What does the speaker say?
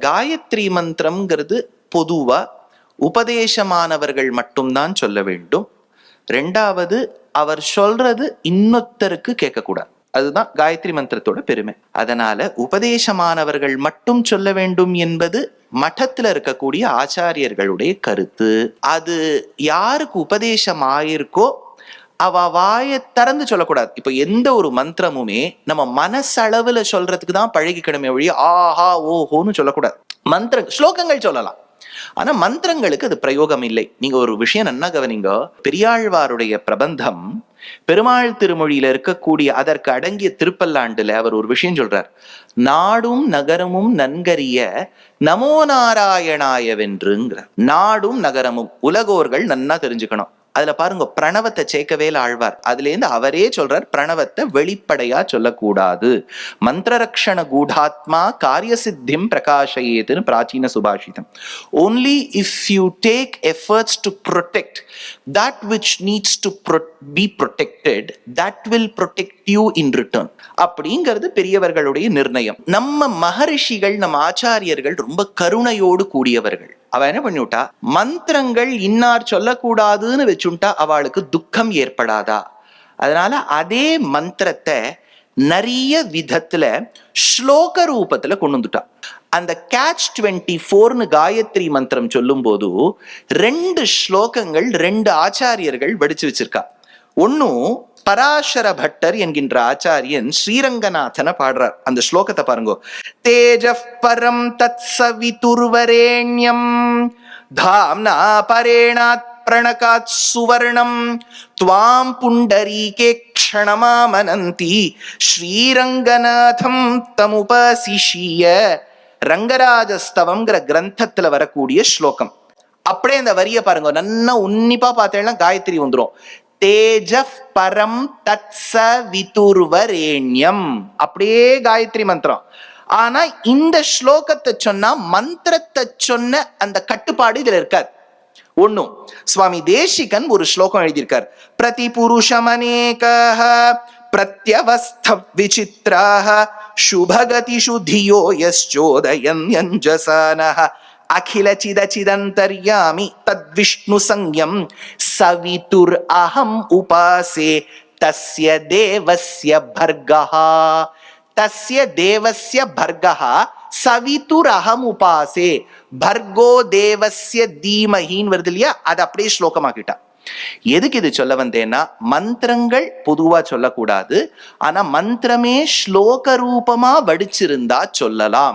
காயத்ரி மந்திரம்ங்கிறது பொதுவா உபதேசமானவர்கள் மட்டும்தான் சொல்ல வேண்டும். ரெண்டாவது, அவர் சொல்றது இன்னொருத்தருக்கு கேட்கக்கூடாது. அதுதான் காயத்ரி மந்திரத்தோட பெருமை. அதனால உபதேசமானவர்கள் மட்டும் சொல்ல வேண்டும் என்பது மட்டத்துல இருக்கக்கூடிய ஆச்சாரியர்களுடைய கருத்து. அது யாருக்கு உபதேசம் ஆயிருக்கோ அவ வாயை திறந்து சொல்லக்கூடாது. இப்ப எந்த ஒரு மந்திரமுமே நம்ம மனசளவுல சொல்றதுக்கு தான் பழகிக்கணுமே ஒழிய ஆஹா ஓஹோன்னு சொல்லக்கூடாது. ஸ்லோகங்கள் சொல்லலாம், ஆனா மந்திரங்களுக்கு அது பிரயோகம் இல்லை. நீங்க ஒரு விஷயம் நன்னா கவனிங்க. பெரியாழ்வாருடைய பிரபந்தம் பெருமாள் திருமொழியில இருக்கக்கூடிய அதற்கு அடங்கிய திருப்பல்லாண்டுல அவர் ஒரு விஷயம் சொல்றார். நாடும் நகரமும் நன்கறிய நமோ நாராயணாயவென்றுங்கிறார். நாடும் நகரமும் உலகோர்கள் நன்னா தெரிஞ்சுக்கணும். அதுல பாருங்க, பிரணவத்தை சேர்க்கவே ஆழ்வார். அதுல இருந்து அவரே சொல்றார், பிரணவத்தை வெளிப்படையா சொல்லக்கூடாது. மந்திரரக்ஷண கூடாத்மா காரிய சித்திம் பிரகாஷயேதுன்னு பிராச்சீன சுபாஷிதம். only if you take efforts to protect that which needs to be protected, that will protect you in return. அப்படிங்கிறது பெரியவர்களுடைய நிர்ணயம். நம்ம மகரிஷிகள், நம்ம ஆச்சாரியர்கள் ரொம்ப கருணையோடு கூடியவர்கள். அவ என்ன பண்ணிவிட்டா, மந்திரங்கள் இன்னார் சொல்லக்கூடாதுன்னு வச்சுட்டா அவளுக்கு துக்கம் ஏற்படாதா? அதனால அதே மந்திரத்தை நிறைய விதத்துல ஸ்லோக ரூபத்துல கொண்டு வந்துட்டா. அந்த catch 24 காயத்ரி மந்திரம் சொல்லும் போது 2 ஸ்லோகங்கள் 2 ஆச்சாரியர்கள் வடிச்சு வச்சிருக்கா. ஒன்னும் பராசர பட்டர் என்கின்ற ஆச்சாரியன் ஸ்ரீரங்கநாதனை பாடுறார். அந்த ஸ்லோகத்தை பாருங்க. தேஜஃ பரம் தத் சவிதுர்வரேண்யம் தாம்னா பரேணாத் பிரணகாத் சுவர்ணம் த்வாம் புண்டரீகே க்ஷணமாமனந்தி ஸ்ரீரங்கநாதம் தமுபசிஷிய. ரங்கராஜஸ்தவம்ங்கிற கிரந்தத்துல வரக்கூடிய ஸ்லோகம். அப்படியே அந்த வரிய பாருங்க, நல்லா உன்னிப்பா பார்த்தேன்னா காயத்ரி வந்துரும். தேஜஃ பரம் தத் சவிதுர்வரேண்யம், அப்படியே காயத்ரி மந்திரம். ஆனா இந்த ஸ்லோகத்தை சொன்னா மந்திரத்தை சொன்ன அந்த கட்டுப்பாடு இதுல இருக்காது. ஒண்ணும் சுவாமி தேசிகன் ஒரு ஸ்லோகம் எழுதியிருக்கார். பிரதி புருஷமநேகஹ பிரத்யவஸ்த விசித்ராஹ சுபகதிஷு தியோ யஸ்சோதயன்யஞ்சசானஹ அகில சிதச்சிதந்தர்யாமி தத்விஷ்ணு சங்யம் சவிதுர் அஹம் உபாசே தஸ்ய தேவஸ்ய பர்கஹ. தஸ்ய தேவஸ்ய பர்கஹ சவிதுர் அஹம் உபாசே. பர்கோ தேவஸ்ய தீமஹின்னு வருது இல்லையா, அது அப்படியே ஸ்லோகமாக்கிட்டா. எதுக்கு இது சொல்ல வந்தேன்னா, மந்திரங்கள் பொதுவா சொல்லக்கூடாது, ஆனா மந்திரமே ஸ்லோக ரூபமா வடிச்சிருந்தா சொல்லலாம்.